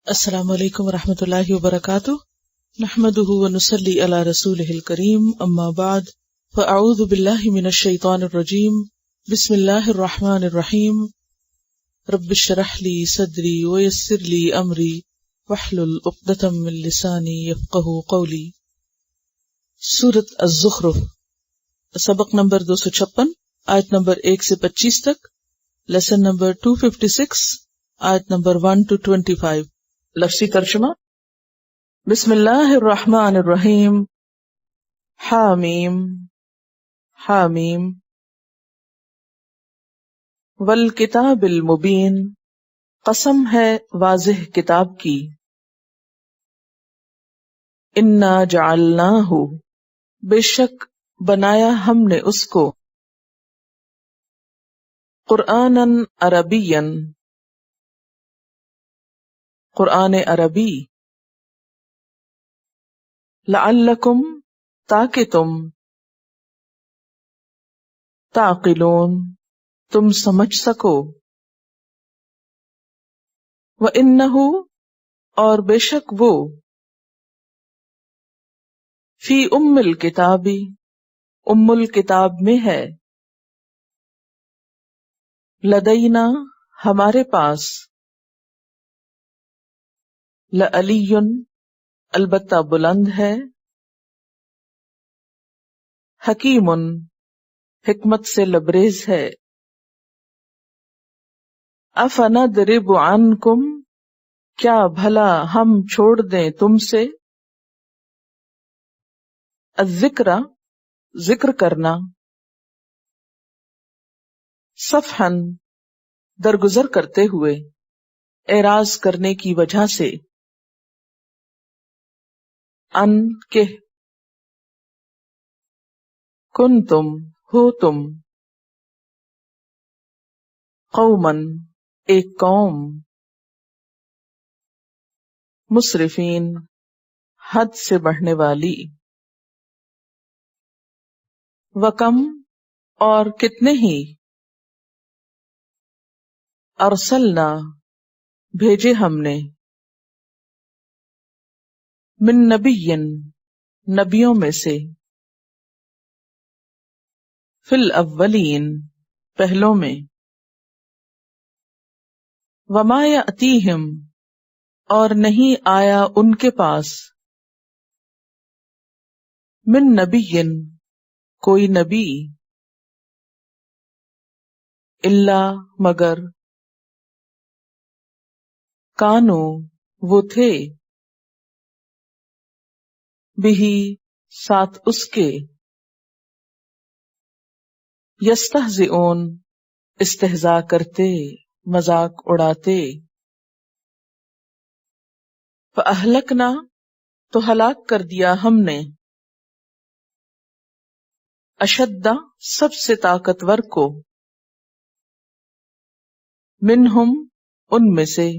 السلام علیکم ورحمۃ اللہ وبرکاتہ، نحمده ونصلی علی رسولہ الکریم، اما بعد فاعوذ باللہ من الشیطان الرجیم، بسم اللہ الرحمن الرحیم، رب اشرح لی صدری ویسر لی امری واحلل عقدۃ من لسانی یفقہوا قولی۔ سورۃ الزخرف، سبق نمبر 256، آیت نمبر 1 سے 25 تک، لیسن نمبر 256، آیت نمبر 1 to 25۔ لفظی ترجمہ: بسم اللہ الرحمن الرحیم، حامیم حامیم، والکتاب المبین، قسم ہے واضح کتاب کی، انا جعلناہ، بے شک بنایا ہم نے اس کو، قرآنا عربیا، قرآن عربی، لعلکم، تاکہ تم، تعقلون، تم سمجھ سکو، وَإِنَّهُ، اور بے شک وہ، فی ام الکتاب، ام الکتاب میں ہے، لدینا، ہمارے پاس، لعلی، البتہ بلند ہے، حکیم، حکمت سے لبریز ہے، افنضرب عنکم، کیا بھلا ہم چھوڑ دیں تم سے، الذکر، ذکر کرنا، صفحا، درگزر کرتے ہوئے، اعراض کرنے کی وجہ سے، ان کہ، کنتم، ہو تم، قومن، ایک قوم، مسرفین، حد سے بڑھنے والی، وکم، اور کتنے ہی، ارسلنا، بھیجے ہم نے، من نبی، نبیوں میں سے، فی الاولین، پہلوں میں، وما یأتیہم، اور نہیں آیا ان کے پاس، من نبی، کوئی نبی، الا، مگر، کانو، وہ تھے، بہی، ساتھ اس کے، یستہزئون، استہزاء کرتے، مذاق اڑاتے، فأہلکنا، تو ہلاک کر دیا ہم نے، اشد، سب سے طاقتور کو، منہم، ان میں سے،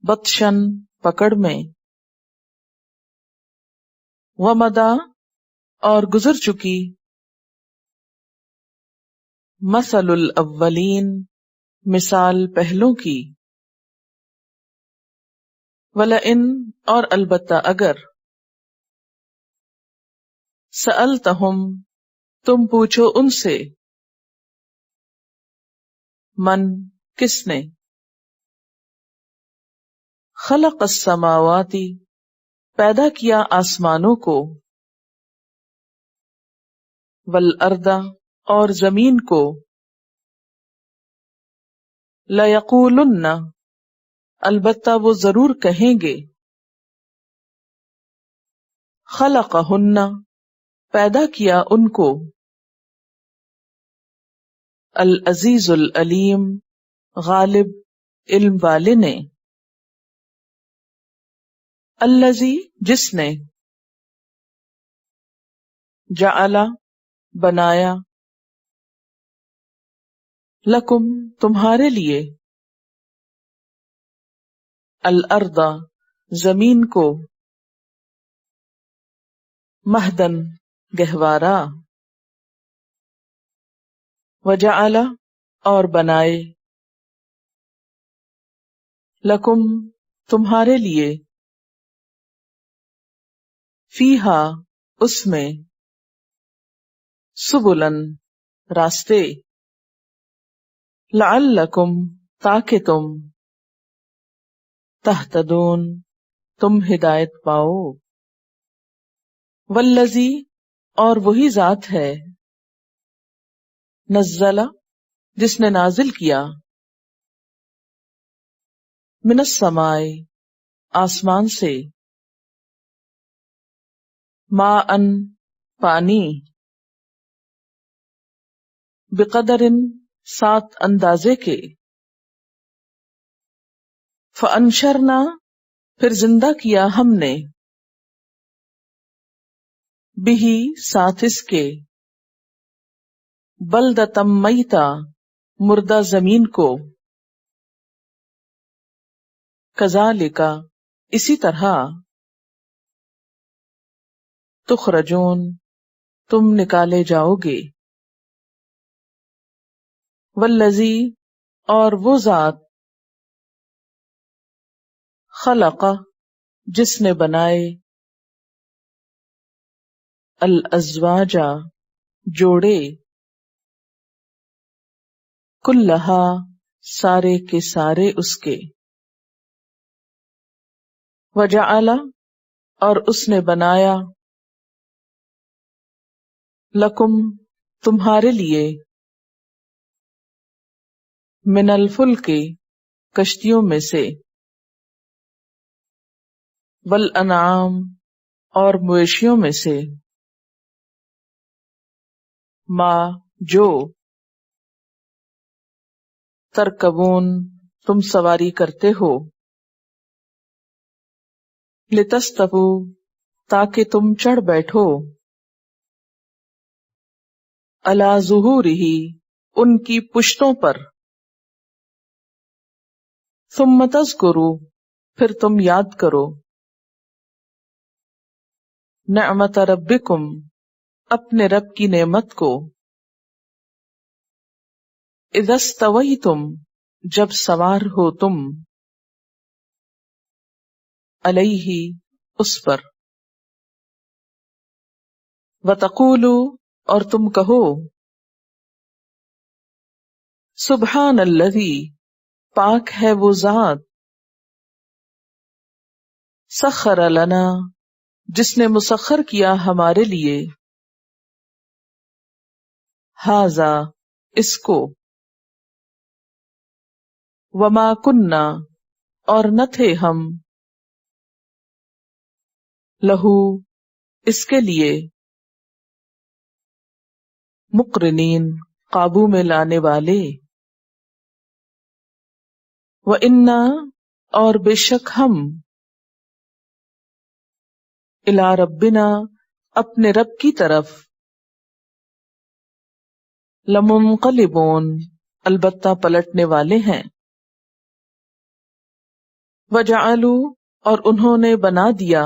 بطشن، پکڑ میں، ومدا، اور گزر چکی، مثل الاولین، مثال پہلوں کی، ولئن، اور البتہ اگر، سألتہم، تم پوچھو ان سے، من، کس نے، خلق السماوات، پیدا کیا آسمانوں کو، والارض، اور زمین کو، لیقولن، البتہ وہ ضرور کہیں گے، خلقہن، پیدا کیا ان کو، العزیز العلیم، غالب، علم والے نے، الذی، جس نے، جعل، بنایا، لکم، تمہارے لیے، الارض، زمین کو، مہدن، گہوارا، وجعل، اور بنائے، لکم تمہارے لیے، فیہا اس میں، سبلن راستے، لعلکم تاکہ تم، تہتدون تم ہدایت پاؤ، والذی اور وہی ذات ہے، نزل جس نے نازل کیا، من السماء آسمان سے، ماء پانی، بقدر سات اندازے کے، فانشرنا پھر زندہ کیا ہم نے، بہی ساتھ اس کے، بلدۃ میتا مردہ زمین کو، کذالک اسی طرح، تخرجون تم نکالے جاؤ گے، والذی اور وہ ذات، خلق جس نے بنائے، الازواج جوڑے، کلہا سارے کے سارے اس کے، وجعل اور اس نے بنایا، لکم تمہارے لیے، من الفلک کشتیوں میں سے، والانعام اور مویشیوں میں سے، ما جو، ترکبون تم سواری کرتے ہو، لتستووا تاکہ تم چڑھ بیٹھو، علی ظہورہ ان کی پشتوں پر، ثم تذکروا پھر تم یاد کرو، نعمت ربکم اپنے رب کی نعمت کو، اذا استویتم جب سوار ہو تم، علیہ اس پر، وتقولوا اور تم کہو، سبحان الذی پاک ہے وہ ذات، سخر لنا جس نے مسخر کیا ہمارے لیے، ھذا اس کو، وما کننا اور نہ تھے ہم، لہو اس کے لیے، مقرنین قابو میں لانے والے، وَإِنَّا اور بے شک ہم، الی ربنا اپنے رب کی طرف، لمنقلبون البتہ پلٹنے والے ہیں، وجعلوا اور انہوں نے بنا دیا،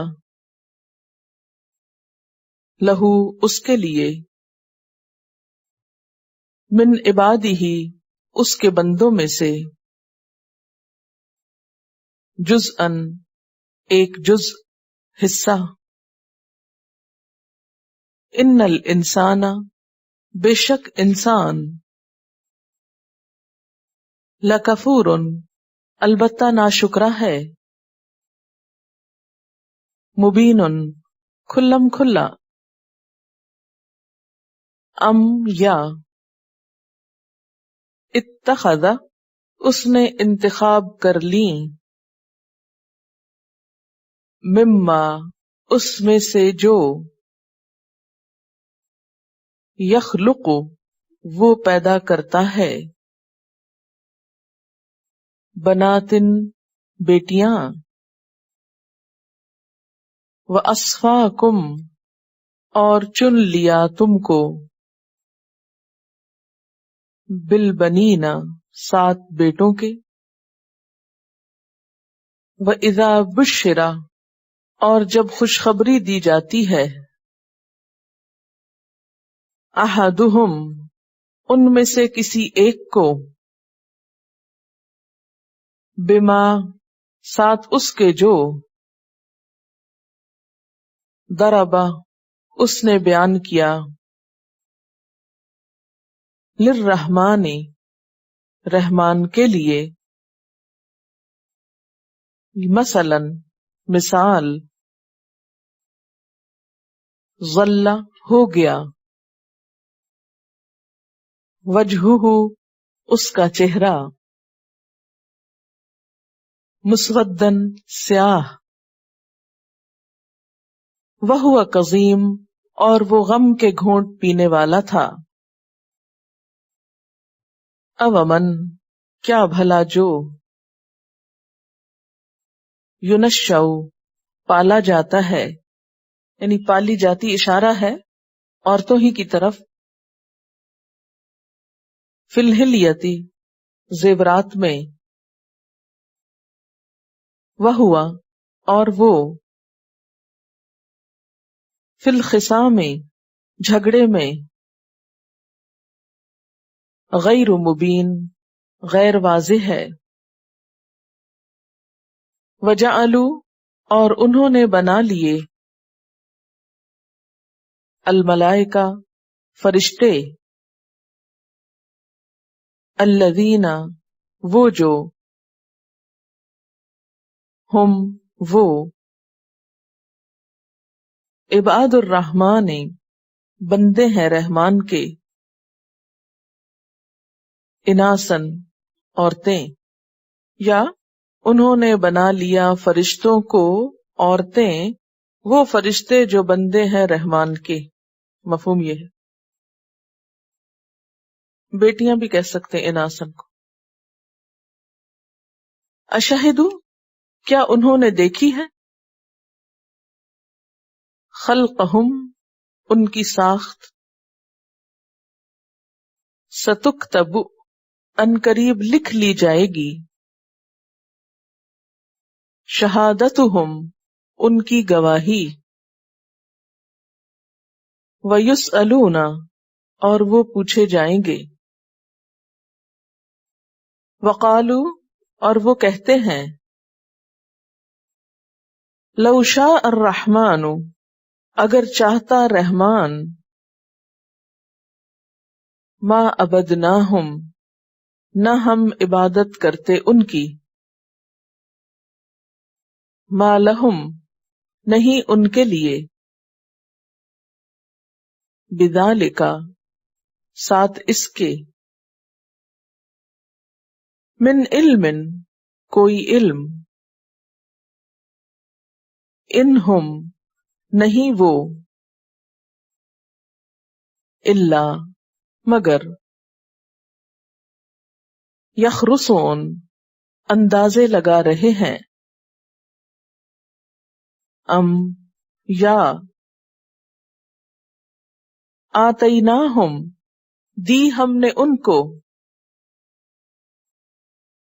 لہو اس کے لیے، من عبادہ اس کے بندوں میں سے، جزءاً ایک جزء حصہ، ان الانسان بے شک انسان، لکفور البتہ ناشکرا ہے، مبین کھلم کھلا، ام یا، اتخذ اس نے انتخاب کر لیں، مما اس میں سے جو، یخلق وہ پیدا کرتا ہے، بناتن بیٹیاں، وَأَصْفَاكُمْ اور چن لیا تم کو، بالبنین سات بیٹوں کے، وَإِذَا بُشِّرَ اور جب خوشخبری دی جاتی ہے، احدہم ان میں سے کسی ایک کو، بما ساتھ اس کے جو ضربا اس نے بیان کیا للرحمن رحمان کے لیے مثلا مثال ظل ہو گیا وجہہ اس کا چہرہ مسودن سیاہ وہو کظیم اور وہ غم کے گھونٹ پینے والا تھا اومن کیا بھلا جو یونشؤ پالا جاتا ہے یعنی پالی جاتی اشارہ ہے عورتوں ہی کی طرف فی الحلیتی زیورات میں وہوا اور وہ فی الخصام جھگڑے میں غیر مبین غیر واضح ہے وجعلوا اور انہوں نے بنا لیے الملائکہ فرشتے الذین وہ جو ہم وہ عباد الرحمن بندے ہیں رحمان کے اناسن عورتیں یا انہوں نے بنا لیا فرشتوں کو عورتیں وہ فرشتے جو بندے ہیں رحمان کے مفہوم یہ ہے بیٹیاں بھی کہہ سکتے ہیں اناسن کو اشہدو کیا انہوں نے دیکھی ہے خلقہم ان کی ساخت ستکتب ان قریب لکھ لی جائے گی شہادتہم ان کی گواہی ویسألون اور وہ پوچھے جائیں گے وقالو اور وہ کہتے ہیں لو شاء الرحمن اگر چاہتا رحمان ما عبدناہم نہ ہم عبادت کرتے ان کی ما لہم نہیں ان کے لیے بذالک ساتھ اس کے من علم کوئی علم انہم نہیں وہ الا مگر یخرصون اندازے لگا رہے ہیں یا آتیناہم دی ہم نے ان کو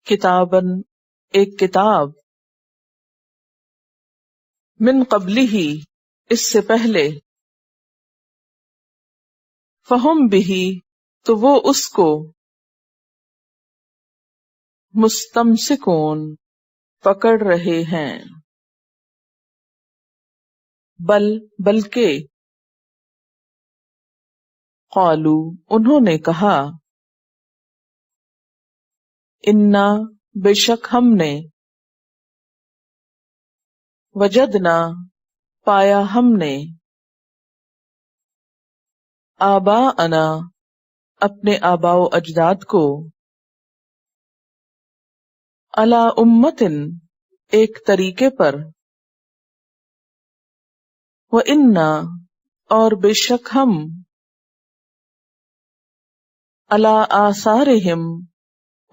کتابن ایک کتاب من قبلہ اس سے پہلے فہم بہ تو وہ اس کو مستمسکون پکڑ رہے ہیں بلکہ قالو انہوں نے کہا انا بے شک ہم نے وجدنا پایا ہم نے آباءنا اپنے آباء و اجداد کو علی امتن ایک طریقے پر وَإِنَّا اور بے شک ہم علی آثارہم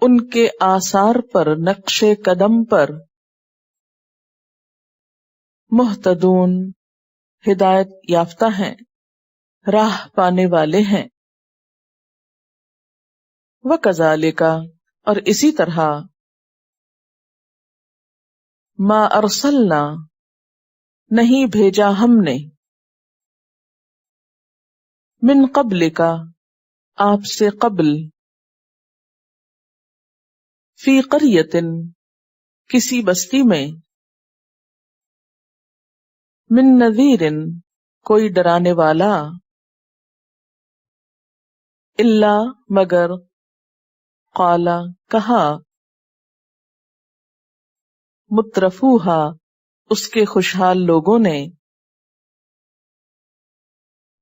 ان کے آثار پر نقش قدم پر مہتدون ہدایت یافتہ ہیں راہ پانے والے ہیں وَكَذَلِكَ اور اسی طرح ما ارسلنا نہیں بھیجا ہم نے من قبل کا آپ سے قبل فی قریۃ کسی بستی میں، من نذیر کوئی ڈرانے والا، الا مگر، قال کہا، مترفوہا اس کے خوشحال لوگوں نے،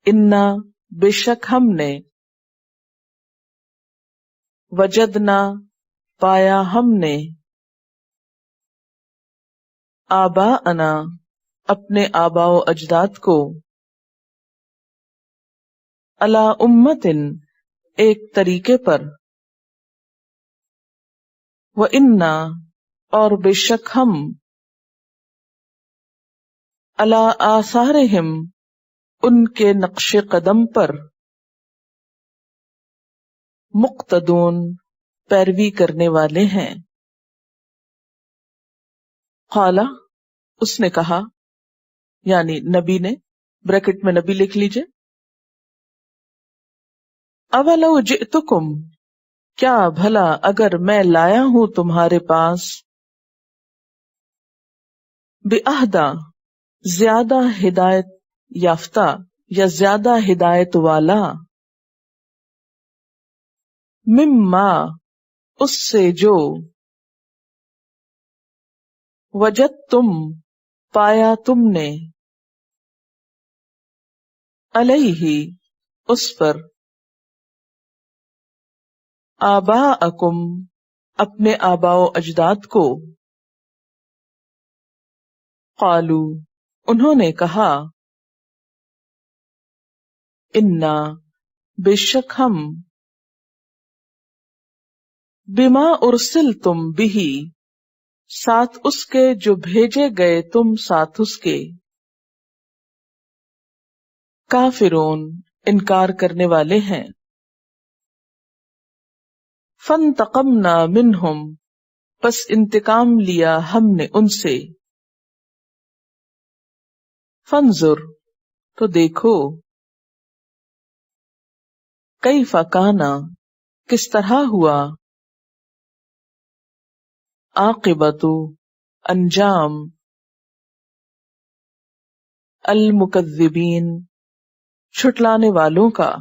انا بے شک ہم نے، وجدنا پایا ہم نے، آباءنا اپنے آباء و اجداد کو، علی امتن ایک طریقے پر، وَإِنَّا اور بے شک ہم، علی آثارہم ان کے نقش قدم پر، مقتدون پیروی کرنے والے ہیں۔ قال اس نے کہا، یعنی نبی نے، بریکٹ میں نبی لکھ لیجئے، اولو جئتکم کیا بھلا اگر میں لایا ہوں تمہارے پاس، بِأَہْدَى زیادہ ہدایت یافتہ یا زیادہ ہدایت والا، مما اس سے جو، وجدتم پایا تم نے، علیہ اس پر، آباءکم اپنے آباء و اجداد کو، قالو انہوں نے کہا، انا بے شک ہم، بما ارسلتم بہ ساتھ اس کے جو بھیجے گئے تم ساتھ اس کے، کافرون انکار کرنے والے ہیں۔ فانتقمنا منہم پس انتقام لیا ہم نے ان سے، فانظر تو دیکھو، کیف کان کس طرح ہوا، عاقبۃ انجام، المکذبین جھٹلانے والوں کا۔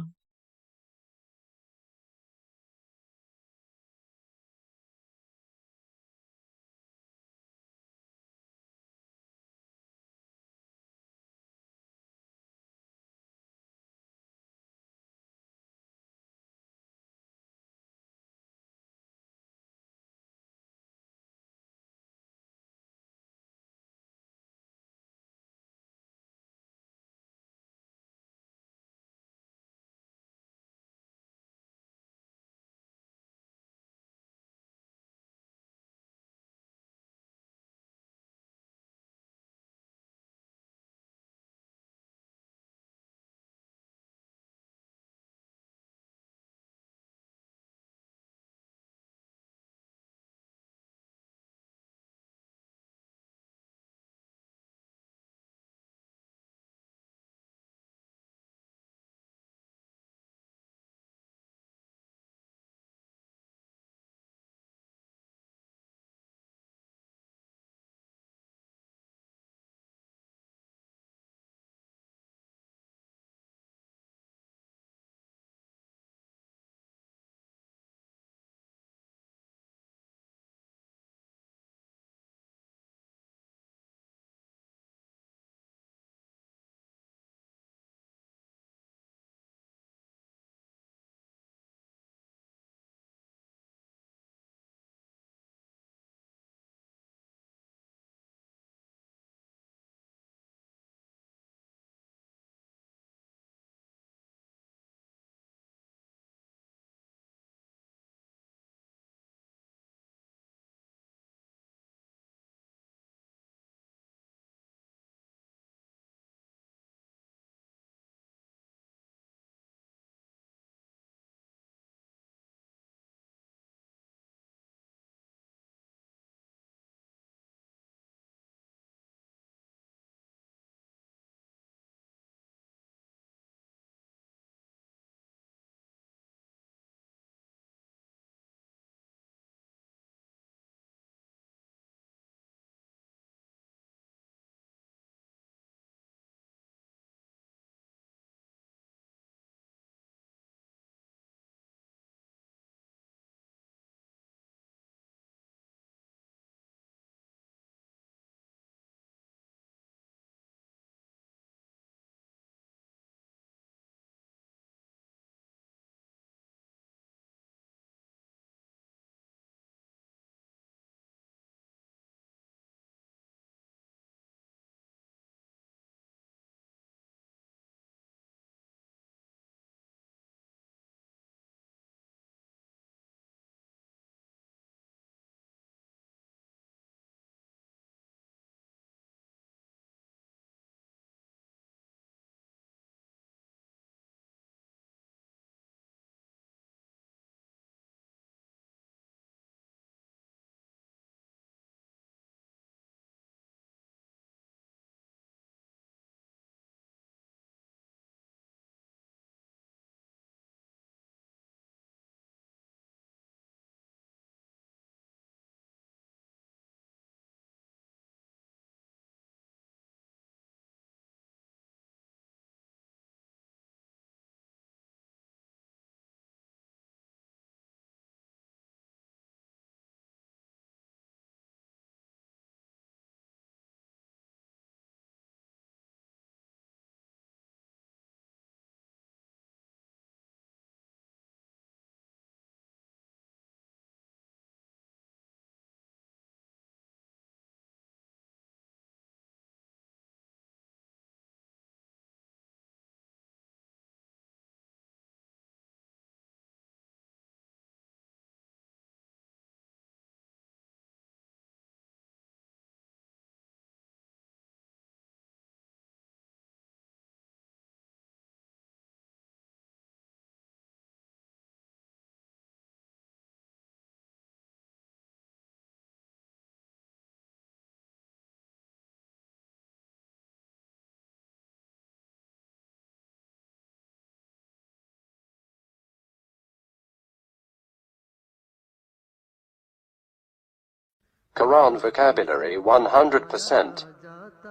Quran vocabulary 100%.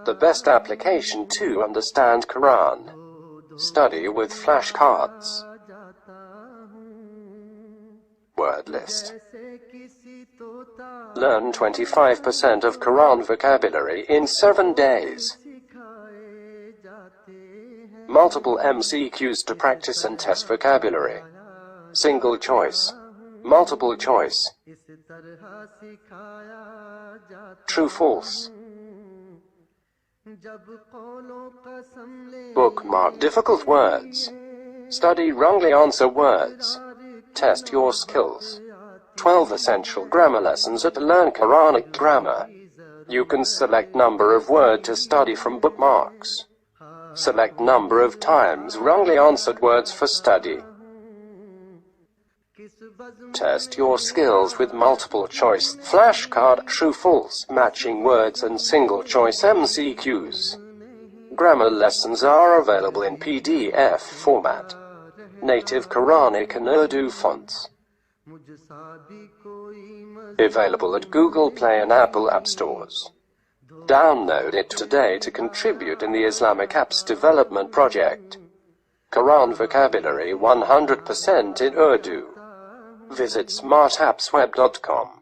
The best application to understand Quran. Study with flashcards. Word list. Learn 25% of Quran vocabulary in 7 days. Multiple MCQs to practice and test vocabulary. Single choice. Multiple choice. True, false. Bookmark difficult words. Study wrongly answer words. Test your skills. 12 essential grammar lessons at Learn Quranic Grammar. You can select number of word to study from bookmarks. Select number of times wrongly answered words for study. Test your skills with multiple choice flashcard, true, false, matching words and single choice MCQs. Grammar lessons are available in PDF format. Native Quranic and Urdu fonts. Available at Google Play and Apple App Stores. Download it today to contribute in the Islamic Apps Development Project. Quran vocabulary 100% in Urdu. Visit smartappsweb.com.